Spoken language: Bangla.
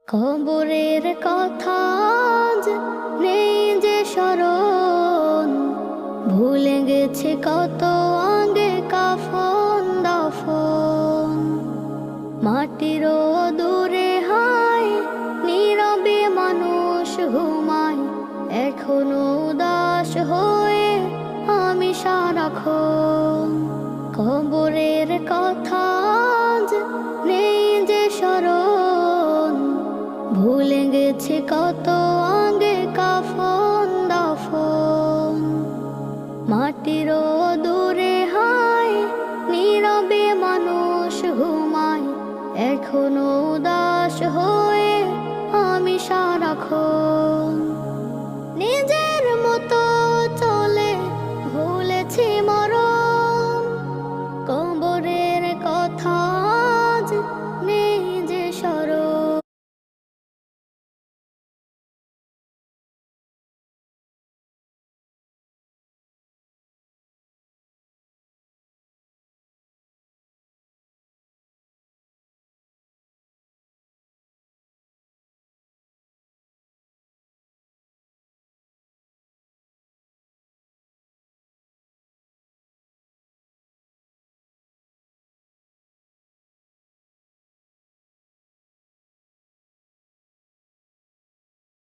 কবরের কথা আজ নেই যে স্মরণ, ভুলে গেছে কত আগে কাফন দাফন। মাটিরও দূরে হায় নীরবে মানুষ ঘুমায়, এখনো উদাস হয়ে আমি সারাক্ষণ। কবরের কথা আজ নেই যে স্মরণ, ভুলে গেছে কত আগে কাফন দাফন। মাটিরও দূরে হায় নীরবে মানুষ ঘুমায়, এখনো উদাস হয়ে আমি সারাক্ষণ।